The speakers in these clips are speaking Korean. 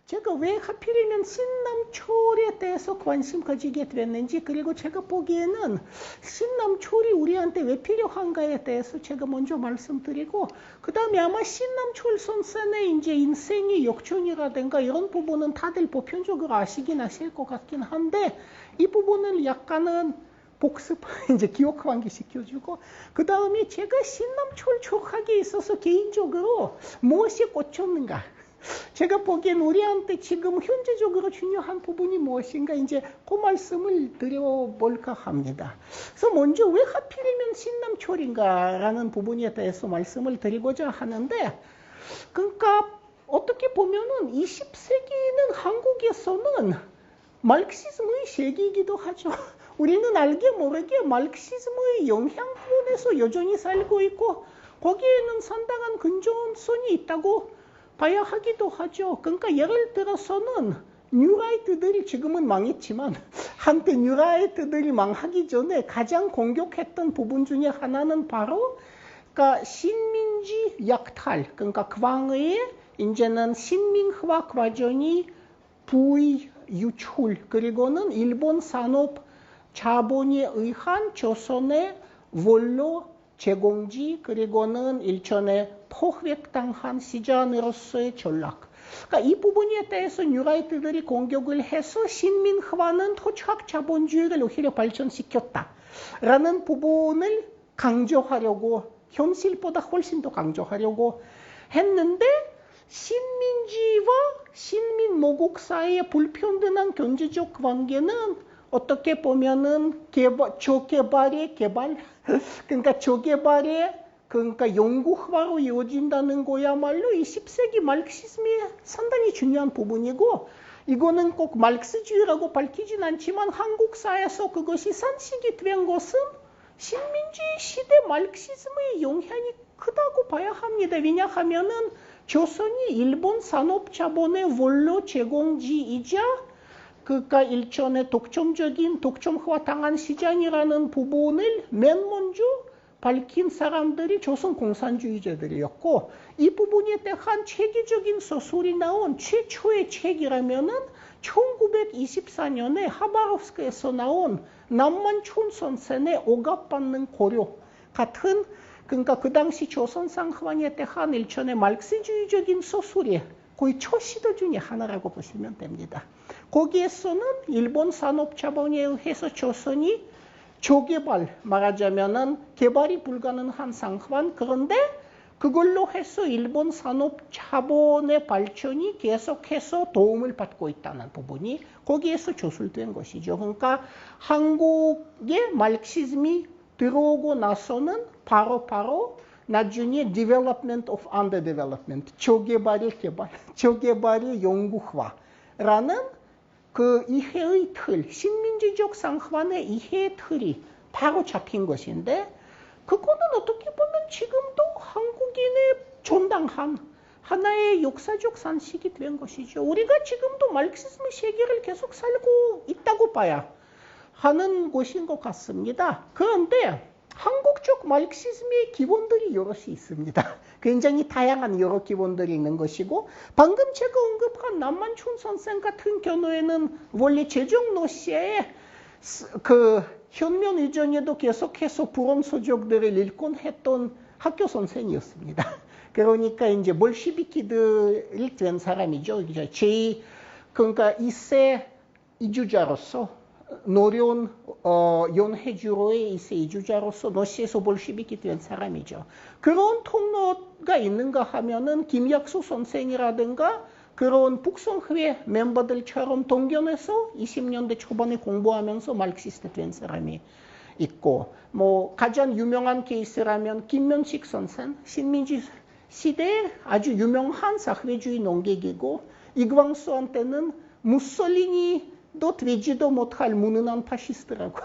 제가 왜 하필이면 신남철에 대해서 관심 가지게 됐는지, 그리고 제가 보기에는 신남철이 우리한테 왜 필요한가에 대해서 제가 먼저 말씀드리고, 그 다음에 아마 신남철 선생의 이제 인생의 역전이라든가 이런 부분은 다들 보편적으로 아시긴 하실 것 같긴 한데, 이 부분을 약간은 복습, 이제 기억 환기시켜주고, 그 다음에 제가 신남철 촉하기에 있어서 개인적으로 무엇이 꽂혔는가, 제가 보기엔 우리한테 지금 현재적으로 중요한 부분이 무엇인가, 이제 그 말씀을 드려볼까 합니다. 그래서 먼저 왜 하필이면 신남철인가라는 부분에 대해서 말씀을 드리고자 하는데, 그러니까 어떻게 보면은 20세기는 한국에서는 마르크시즘의 세기이기도 하죠. 우리는 알게 모르게 마르크시즘의 영향권에서 여전히 살고 있고, 거기에는 상당한 근본성이 있다고 봐야 하기도 하죠. 그러니까 예를 들어서는 뉴라이트들이 지금은 망했지만, 한때 뉴라이트들이 망하기 전에 가장 공격했던 부분 중에 하나는 바로 그러니까 신민지 약탈, 그러니까 광의의 이제는 신민화 과정이 부의 유출, 그리고는 일본 산업 자본에 의한 조선의 원로 제공지, 그리고는 일전에 포획당한 시장으로서의 전락. 그러니까 이 부분에 대해서 뉴라이트들이 공격을 해서 신민화는 토착 자본주의를 오히려 발전시켰다라는 부분을 강조하려고, 현실보다 훨씬 더 강조하려고 했는데, 신민지와 신민모국 사이의 불평등한 경제적 관계는 어떻게 보면은 저개발의 개발, 그러니까 저개발의 그러니까 연구화로 이어진다는 거야말로 20세기 마르크시즘의 상당히 중요한 부분이고, 이거는 꼭 마르크스주의라고 밝히진 않지만 한국사에서 그것이 산식이 된 것은 신민주의 시대 마르크시즘의 영향이 크다고 봐야 합니다. 왜냐하면은 조선이 일본 산업자본의 원로 제공지이자 그러니까 일전에 독점화 당한 시장이라는 부분을 맨 먼저 밝힌 사람들이 조선 공산주의자들이었고, 이 부분에 대한 체계적인 소설이 나온 최초의 책이라면은 1924년에 하바롭스크에서 나온 남만춘 선생의 억압받는 고려 같은, 그러니까 그 당시 조선 상황에 대한 일전의 마르크스주의적인 소설이 거의 초시도 중에 하나라고 보시면 됩니다. 거기에서는 일본 산업자본에 의해서 조선이 저개발, 말하자면은 개발이 불가능한 상황, 그런데 그걸로 해서 일본 산업자본의 발전이 계속해서 도움을 받고 있다는 부분이 거기에서 조술된 것이죠. 그러니까 한국의 마르크시즘이 들어오고 나서는 바로 나중에 development of underdevelopment, 저개발의 개발, 저개발의 연구화라는 그 이해의 틀, 신민주의적 상황의 이해의 틀이 바로 잡힌 것인데, 그거는 어떻게 보면 지금도 한국인의 존당한 하나의 역사적 산식이 된 것이죠. 우리가 지금도 마르크시즘의 세계를 계속 살고 있다고 봐야 하는 것인 것 같습니다. 그런데 한국적 마르크시즘의 기본들이 여럿이 있습니다. 굉장히 다양한 여러 기본들이 있는 것이고, 방금 제가 언급한 남만춘 선생 같은 경우에는 원래 제정노시에 그 현면 이전에도 계속해서 불온 서적들을 읽곤 했던 학교 선생이었습니다. 그러니까 이제 볼시비키들이 된 사람이죠. 그러니까 2세 이주자로서 노련 연해주로의 2세 이주자로서 노시에서 볼시비키 된 사람이죠. 그런 통로가 있는가 하면은 김약수 선생이라든가 그런 북성회 멤버들처럼 동경에서 20년대 초반에 공부하면서 마르크시스트 된 사람이 있고, 뭐 가장 유명한 케이스라면 김면식 선생, 신민주의 시대에 아주 유명한 사회주의 농객이고, 이광수한테는 무솔리니도 되지도 못할 무능한 파시스트라고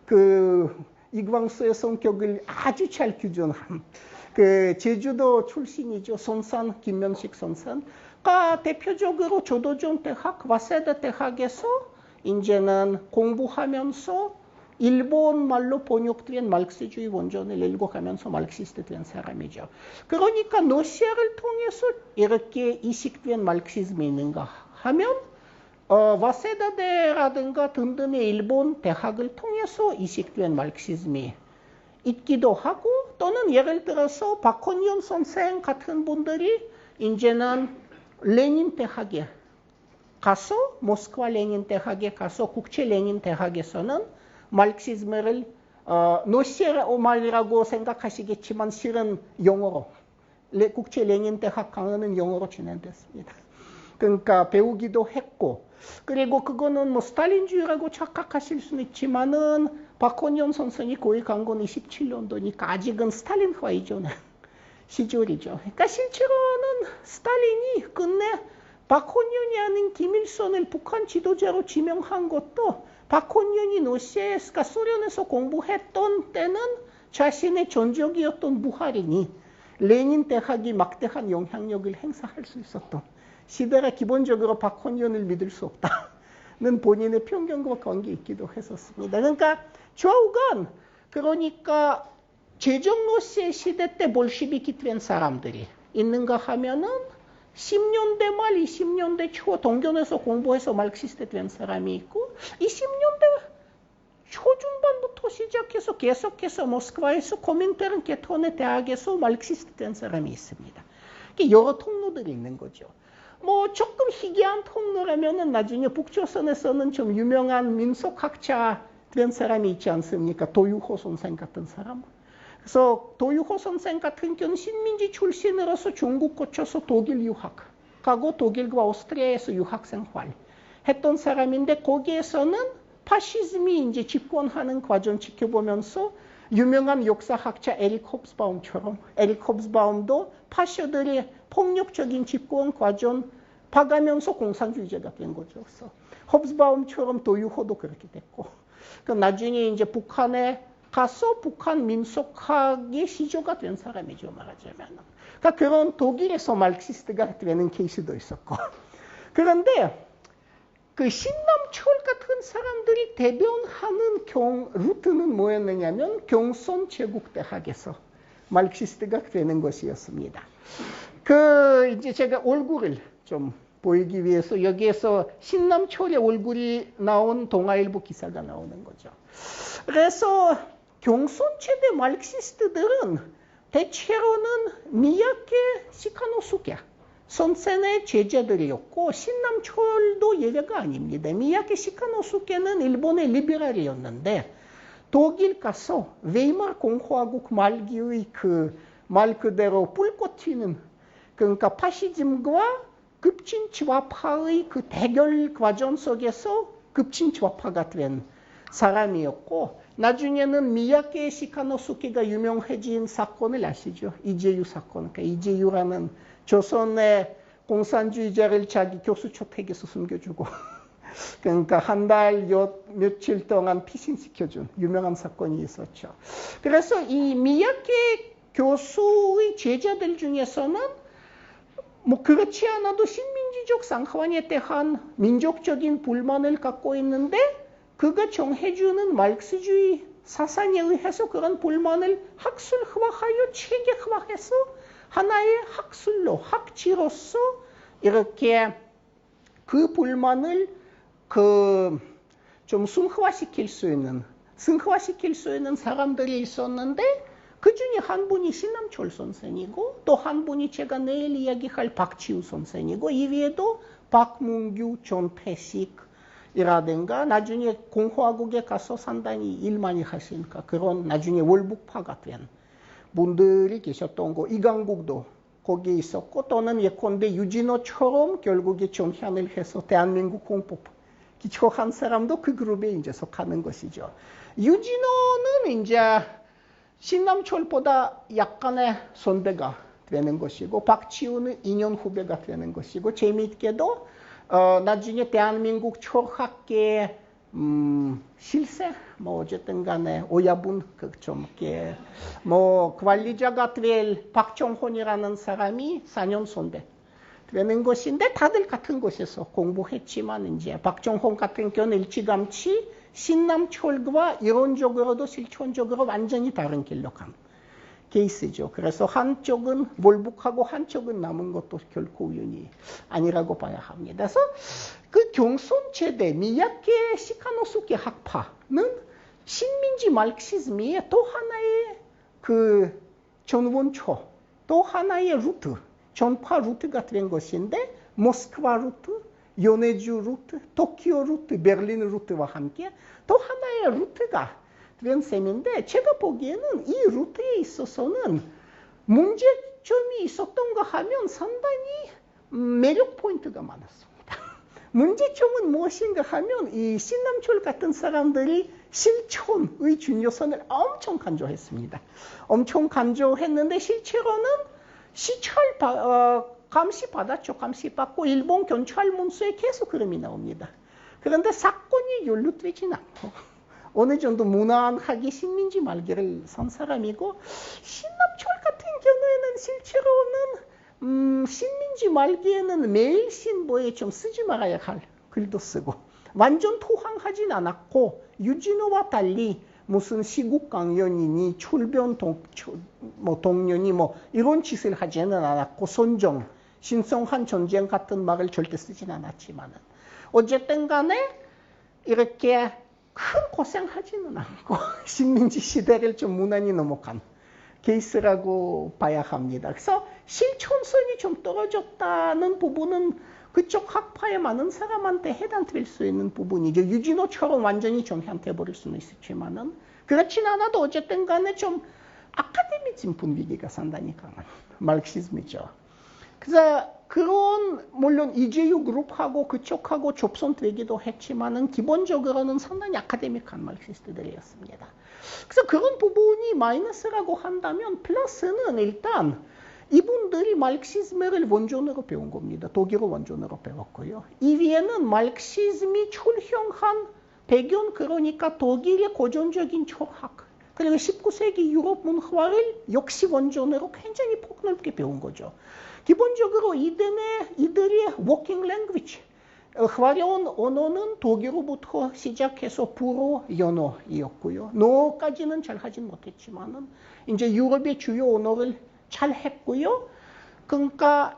그 이광수의 성격을 아주 잘 규정한 그 제주도 출신이죠. 선산 김면식 선생. 그러니까 대표적으로 조도전 대학, 와세다 대학에서 이제는 공부하면서 일본 말로 번역된 마르크스주의 원전을 읽어가면서 마르크시스트 된 사람이죠. 그러니까 러시아를 통해서 이렇게 이식된 마르크시즘이 있는가 하면 와세다대라든가 등등의 일본 대학을 통해서 이식된 마르크시즘이 있기도 하고 또는 예를 들어서 박헌윤 선생 같은 분들이 이제는 레닌 대학에 가서 모스크바 레닌 대학에 가서 국제 레닌 대학에서는 마르크시즘을 노시에라고 생각하시겠지만 실은 영어로 국제 레닌 대학 강의는 영어로 진행됐습니다. 그러니까 배우기도 했고 그리고 그거는 뭐 스탈린주의라고 착각하실 수는 있지만은 박헌윤 선생이 거기 간 건 27년도니까 아직은 스탈린화 이전의 시절이죠. 그러니까 실제로는 스탈린이 끝내 박헌윤이 아닌 김일성을 북한 지도자로 지명한 것도 박헌윤이 러시아에서 소련에서 공부했던 때는 자신의 전적이었던 부하리니 레닌 대학이 막대한 영향력을 행사할 수 있었던 시대가 기본적으로 박헌윤을 믿을 수 없다는 본인의 편견과 관계 있기도 했었습니다. 그러니까 좌우간 그러니까 제정 러시아 시대 때 볼시비키 된 사람들이 있는가 하면은 10년대 말 20년대 초 동경에서 공부해서 마르크시스트 된 사람이 있고 20년대 초중반부터 시작해서 계속해서 모스크바에서 코민테른 계통의 대학에서 마르크시스트 된 사람이 있습니다. 여러 통로들이 있는 거죠. 뭐 조금 희귀한 통로라면은 나중에 북조선에서는 좀 유명한 민속학자 된 사람이 있지 않습니까? 도유호 선생 같은 사람. 그래서 도유호 선생 같은 경우는 신민지 출신으로서 중국 거쳐서 독일 유학 가고 독일과 오스트리아에서 유학 생활 했던 사람인데 거기에서는 파시즘이 이제 집권하는 과정 지켜보면서 유명한 역사학자 에릭 홉스바움처럼 에릭 홉스바움도 파쇼들의 폭력적인 집권 과정 봐가면서 공산주의자가 된 거죠. 그래서 홉스바움처럼 도유호도 그렇게 됐고 나중에 이제 북한에 가서 북한 민속학의 시조가 된 사람이죠, 말하자면. 그러니까 그런 독일에서 마르크시스트가 되는 케이스도 있었고. 그런데 그 신남철 같은 사람들이 대변하는 루트는 뭐였느냐면 경선 제국대학에서 마르크시스트가 되는 것이었습니다. 이제 제가 얼굴을 좀 보이기 위해서 여기에서 신남철의 얼굴이 나온 동아일보 기사가 나오는 거죠. 그래서 경선체대 마르크시스트들은 대체로는 미야케 시카노수케 선생의 제자들이었고 신남철도 예외가 아닙니다. 미야케 시카노수케는 일본의 리베랄이었는데 독일 가서 웨이마르 공화국 말기의 말 그대로 불꽃 튀는 그러니까 파시즘과 급진지화파의 그 대결 과정 속에서 급진지화파가 된 사람이었고 나중에는 미야케 시카노수케가 유명해진 사건을 아시죠? 이재유 사건. 그러니까 이재유라는 조선의 공산주의자를 자기 교수 주택에서 숨겨주고 그러니까 한 달 며칠 동안 피신시켜준 유명한 사건이 있었죠. 그래서 이 미야케 교수의 제자들 중에서는 뭐 그렇지 않아도 신민주적 상황에 대한 민족적인 불만을 갖고 있는데 그가 정해주는 마르크스주의 사상에 의해서 그런 불만을 학술화하여 체계화해서 하나의 학술로, 학지로서 이렇게 그 불만을 좀 승화시킬 수 있는 사람들이 있었는데 그 중에 한 분이 신남철 선생이고 또 한 분이 제가 내일 이야기할 박지우 선생이고 이외에도 박문규, 전태식이라든가 나중에 공화국에 가서 상당히 일 많이 하시니까 그런 나중에 월북파가 된 분들이 계셨던 거. 이강국도 거기에 있었고 또는 예컨대 유진호처럼 결국에 전향을 해서 대한민국 공법 기초한 사람도 그 그룹에 이제 속하는 것이죠. 유진호는 이제 신남철보다 약간의 선배가 되는 것이고 박지우는 2년 후배가 되는 것이고 재미있게도 나중에 대한민국 철학계의 실세 뭐 어쨌든 간에 오야분 좀 이렇게 뭐 관리자가 될 박정훈이라는 사람이 4년 선배 되는 것인데 다들 같은 곳에서 공부했지만 이제 박정훈 같은 경우는 일찌감치 신남철과 이론적으로도 실천적으로 완전히 다른 길로 간 케이스죠. 그래서 한쪽은 몰북하고 한쪽은 남은 것도 결코 우연이 아니라고 봐야 합니다. 그래서 그 경손체대 미야케 시카노수케 학파는 식민지 마르크시즘의 또 하나의 그 전원초, 또 하나의 루트, 전파 루트가 된 것인데 모스크바 루트, 요네주 루트, 도쿄 루트, 베를린 루트와 함께 또 하나의 루트가 된 셈인데 제가 보기에는 이 루트에 있어서는 문제점이 있었던가 하면 상당히 매력 포인트가 많았습니다. 문제점은 무엇인가 하면 이 신남철 같은 사람들이 실천의 중요성을 엄청 강조했습니다. 엄청 강조했는데 실제로는 시찰 감시받았죠. 감시받고 일본 경찰 문서에 계속 그림이 나옵니다. 그런데 사건이 연루되진 않고 어느 정도 무난하게 식민지 말기를 선 사람이고 신남철 같은 경우에는 실제로는 식민지 말기에는 매일 신보에 좀 쓰지 말아야 할 글도 쓰고 완전 토항하진 않았고 유진호와 달리 무슨 시국 강연이니 출변 동련이 이런 짓을 하지는 않았고 선정, 신성한 전쟁 같은 말을 절대 쓰진 않았지만은 어쨌든 간에 이렇게 큰 고생하지는 않고 식민지 시대를 좀 무난히 넘어간 케이스라고 봐야 합니다. 그래서 실천성이 좀 떨어졌다는 부분은 그쪽 학파의 많은 사람한테 해당될 수 있는 부분이죠. 유진호처럼 완전히 정향돼버릴 수는 있었지만은 그렇진 않아도 어쨌든 간에 좀 아카데미즘 분위기가 상당히 강한 마르크시즘이죠. 그래서 그런 물론 이재유 그룹하고 그쪽하고 접선되기도 했지만은 기본적으로는 상당히 아카데믹한 마르크시스트들이었습니다. 그래서 그런 부분이 마이너스라고 한다면 플러스는 일단 이분들이 마르크시즘을 원전으로 배운 겁니다. 독일어 원전으로 배웠고요. 이 위에는 마르크시즘이 출현한 배경 그러니까 독일의 고전적인 철학 그리고 19세기 유럽 문화를 역시 원전으로 굉장히 폭넓게 배운 거죠. 기본적으로 이들의 워킹 랭귀지, 활용 언어는 독일어부터 시작해서 불어, 연어이었고요. 노까지는 잘 하진 못했지만은 이제 유럽의 주요 언어를 잘 했고요. 그러니까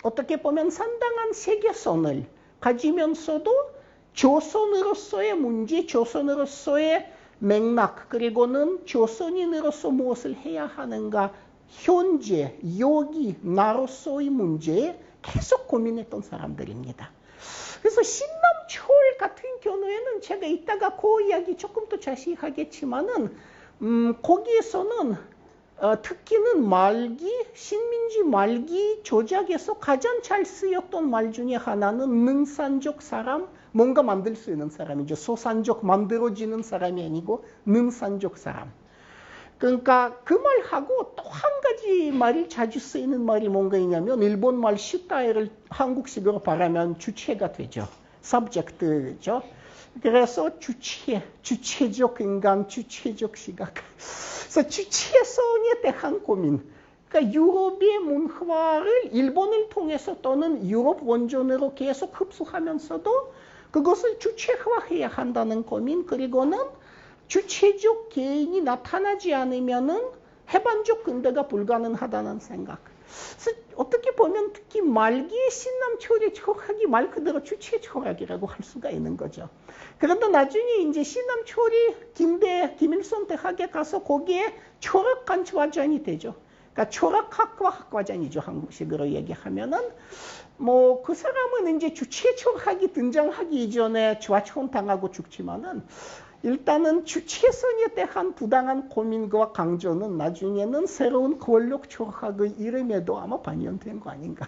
어떻게 보면 상당한 세계선을 가지면서도 조선으로서의 문제, 조선으로서의 맥락, 그리고는 조선인으로서 무엇을 해야 하는가, 현재, 여기, 나로서의 문제에 계속 고민했던 사람들입니다. 그래서 신남철 같은 경우에는 제가 이따가 그 이야기 조금 더 자세히 하겠지만은, 거기에서는 특히는 식민지 말기 조작에서 가장 잘 쓰였던 말 중에 하나는 능산적 사람, 뭔가 만들 수 있는 사람이죠. 소산적 만들어지는 사람이 아니고 능산적 사람. 그러니까 그 말하고 또 한 가지 말이 자주 쓰이는 말이 뭔가 있냐면 일본 말 슈타이를 한국식으로 말하면 주체가 되죠. subject죠. 그래서 주체적 인간, 주체적 시각. 그래서 주체성에 대한 고민. 그러니까 유럽의 문화를 일본을 통해서 또는 유럽 원전으로 계속 흡수하면서도 그것을 주체화해야 한다는 고민, 그리고는 주체적 개인이 나타나지 않으면은 해반적 근대가 불가능하다는 생각. 그래서 어떻게 보면 특히 말기의 신남철의 철학이 말 그대로 주체 철학이라고 할 수가 있는 거죠. 그런데 나중에 이제 신남철이 김일성 대학에 가서 거기에 철학 강좌전이 되죠. 그러니까 철학학과 학과장이죠. 한국식으로 얘기하면은 그 사람은 이제 주체 철학이 등장하기 이전에 좌천 당하고 죽지만은 일단은 주체성에 대한 부당한 고민과 강조는 나중에는 새로운 권력 철학의 이름에도 아마 반영된 거 아닌가.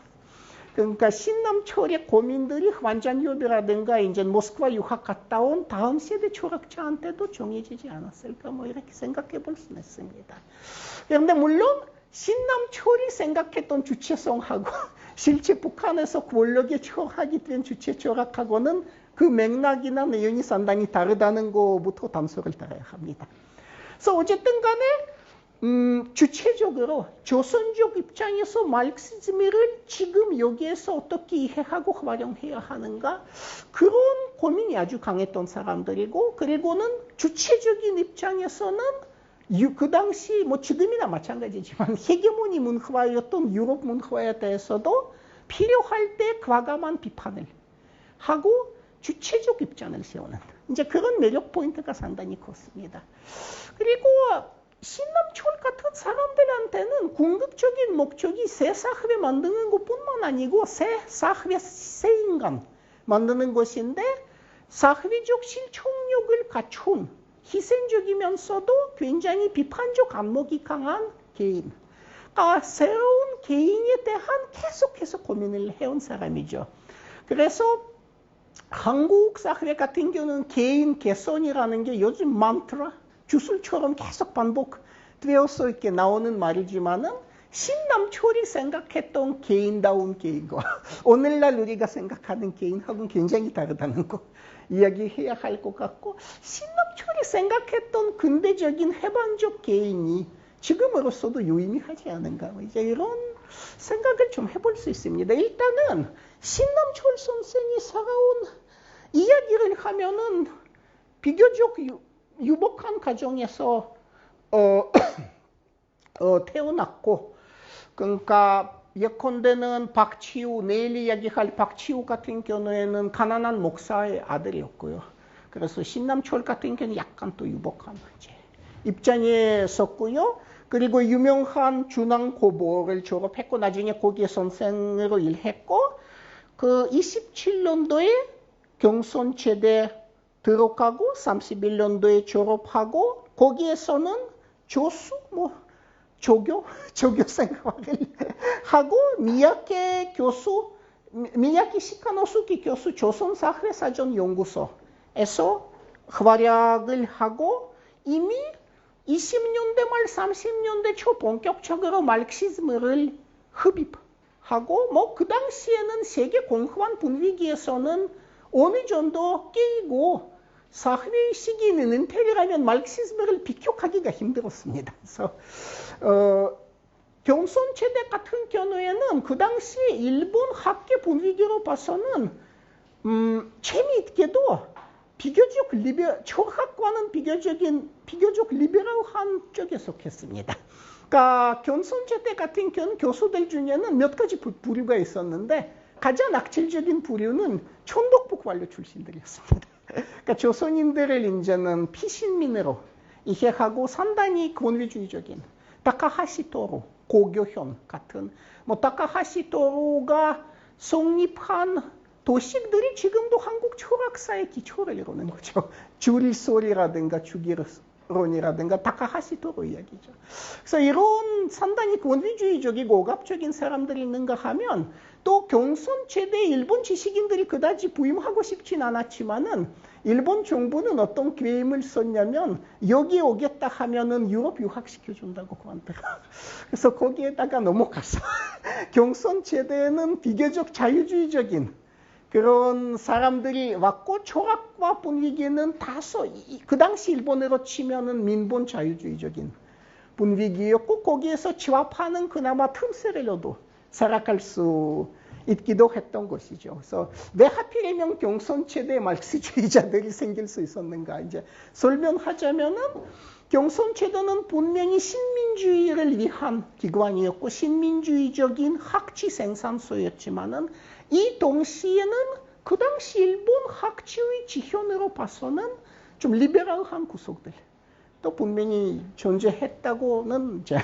그러니까 신남철의 고민들이 완전유비라든가 이제 모스크바 유학 갔다 온 다음 세대 철학자한테도 정해지지 않았을까 이렇게 생각해 볼 수는 있습니다. 그런데 물론 신남철이 생각했던 주체성하고 실제 북한에서 권력의 철학이 된 주체 철학하고는 그 맥락이나 내용이 상당히 다르다는 것부터 단서를 따라야 합니다. 그래서 어쨌든 간에 주체적으로 조선적 입장에서 마르크시즘을 지금 여기에서 어떻게 이해하고 활용해야 하는가 그런 고민이 아주 강했던 사람들이고 그리고는 주체적인 입장에서는 그 당시 뭐 지금이나 마찬가지지만 헤게모니 문화였던 유럽 문화에 대해서도 필요할 때 과감한 비판을 하고 주체적 입장을 세우는 이제 그런 매력 포인트가 상당히 컸습니다. 그리고 신남철 같은 사람들한테는 궁극적인 목적이 새 사회 만드는 것뿐만 아니고 새 사회, 새 인간 만드는 것인데 사회적 실천력을 갖춘 희생적이면서도 굉장히 비판적 안목이 강한 개인. 그러니까 새로운 개인에 대한 계속해서 고민을 해온 사람이죠. 그래서 한국 사회 같은 경우는 개인 개선이라는 게 요즘 만트라, 주술처럼 계속 반복되어서 이렇게 나오는 말이지만은 신남철이 생각했던 개인다운 개인과 오늘날 우리가 생각하는 개인하고는 굉장히 다르다는 거 이야기해야 할 것 같고 신남철이 생각했던 근대적인 해방적 개인이 지금으로서도 유의미하지 않은가 이제 이런 생각을 좀 해볼 수 있습니다. 일단은 신남철 선생이 살아온 이야기를 하면은 비교적 유복한 가정에서 태어났고 그러니까 예컨대는 박치우 내일 이야기할 박치우 같은 경우에는 가난한 목사의 아들이었고요. 그래서 신남철 같은 경우는 약간 또 유복한 입장에 섰고요. 그리고 유명한 중앙고보를 졸업했고 나중에 거기에 선생으로 일했고 그 27년도에 경선체대 들어가고 31년도에 졸업하고 거기에서는 교수 조교 생활을 하고 미야케 시카노수키 교수 조선사회사전연구소에서 활약을 하고 이미 20년대 말 30년대 초 본격적으로 마르크시즘을 흡입하고 그 당시에는 세계 공허한 분위기에서는 어느 정도 깨이고 사회의식이 있는 은퇴라면 마르크시즘을 비교하기가 힘들었습니다. 그래서 경선체대 같은 경우에는 그 당시 일본 학계 분위기로 봐서는 재미있게도 비교적 철학과는 비교적 리베럴한 쪽에 속했습니다. 그러니까 경선체대 같은 경우는 교수들 중에는 몇 가지 부류가 있었는데 가장 악질적인 부류는 천덕북 관료 출신들이었습니다. 그러니까 조선인들을 이제는 피신민으로 이해하고 상당히 권위주의적인 타카하시 토로, 고교현 같은 타카하시 토로가 성립한 도식들이 지금도 한국 철학사의 기초를 이루는 거죠. 줄소리라든가 주기론이라든가 타카하시 토로 이야기죠. 그래서 이런 상당히 권위주의적이고 억압적인 사람들이 있는가 하면 또 경선체대 일본 지식인들이 그다지 부임하고 싶진 않았지만은 일본 정부는 어떤 계획을 썼냐면 여기 오겠다 하면은 유럽 유학시켜준다고 그러더라고요. 그래서 거기에다가 넘어가서 경선체대는 비교적 자유주의적인 그런 사람들이 왔고 철학과 분위기는 다소 그 당시 일본으로 치면은 민본 자유주의적인 분위기였고 거기에서 취합하는 그나마 틈새라도 살아갈 수 있기도 했던 것이죠. 그래서 왜 하필이면 경선체대 마르크스주의자들이 생길 수 있었는가 이제 설명하자면은 경선체대는 분명히 신민주의를 위한 기관이었고 신민주의적인 학지 생산소였지만은 이 동시에는 그 당시 일본 학지의 지형으로 봐서는 좀 리베럴한 구석들 또 분명히 존재했다고는 이제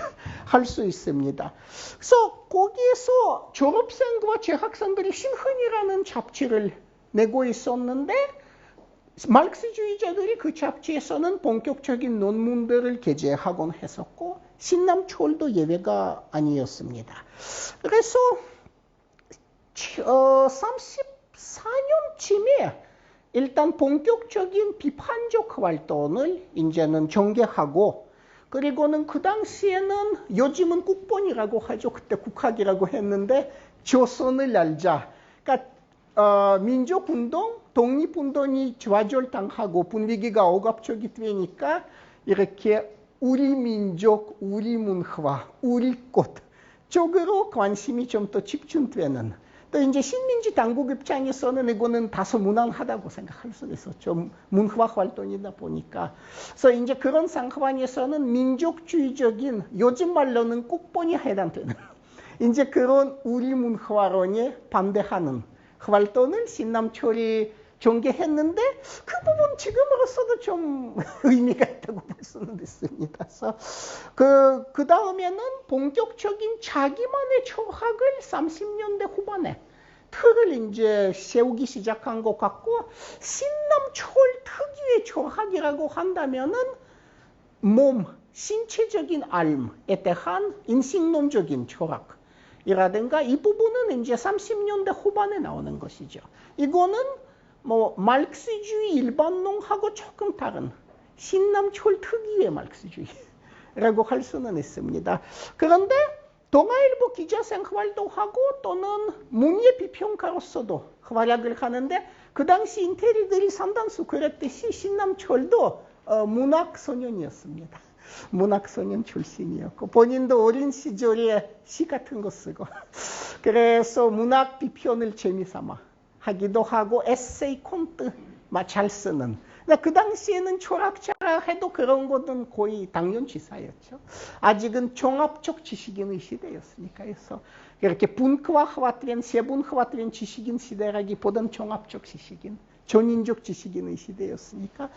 할 수 있습니다. 그래서 거기에서 졸업생과 재학생들이 신흥이라는 잡지를 내고 있었는데 마르크스주의자들이 그 잡지에서는 본격적인 논문들을 게재하곤 했었고 신남철도 예외가 아니었습니다. 그래서 34년쯤에 일단 본격적인 비판적 활동을 이제는 전개하고 그리고는 그 당시에는 요즘은 국본이라고 하죠. 그때 국학이라고 했는데 조선을 알자. 그러니까 민족운동, 독립운동이 좌절당하고 분위기가 억압적이 되니까 이렇게 우리 민족, 우리 문화, 우리 꽃 쪽으로 관심이 좀 더 집중되는 또 이제 식민지 당국 입장에서는 이거는 다소 무난하다고 생각할 수 있어. 좀 문화 활동이다 보니까. 그래서 이제 그런 상황에서는 민족주의적인 요즘 말로는 국본이 해당되는 이제 그런 우리 문화론에 반대하는 활동을 신남철이 전개했는데 그 부분 지금으로서도 좀 의미가 있다고 볼 수는 있습니다. 그래서 그 다음에는 본격적인 자기만의 철학을 30년대 후반에 틀을 이제 세우기 시작한 것 같고 신남철 특유의 철학이라고 한다면은 몸, 신체적인 삶에 대한 인식론적인 철학이라든가 이 부분은 이제 30년대 후반에 나오는 것이죠. 이거는 뭐 말크스주의 일반론하고 조금 다른 신남철 특유의 말크스주의라고 할 수는 있습니다. 그런데 동아일보 기자 생활도 하고 또는 문예 비평가로서도 활약을 하는데 그 당시 인테리들이 상당수 그랬듯이 신남철도 문학소년이었습니다. 문학소년 출신이었고 본인도 어린 시절에 시 같은 거 쓰고 그래서 문학 비평을 재미삼아 하기도 하고 에세이 콘트 잘 쓰는. 그 당시에는 철학자라 해도 그런 것은 거의 당연지사였죠. 아직은 종합적 지식인의 시대였으니까. 그래서 이렇게 분과화된 세분화된 지식인 시대라기보다는 종합적 지식인, 전인적 지식인의 시대였으니까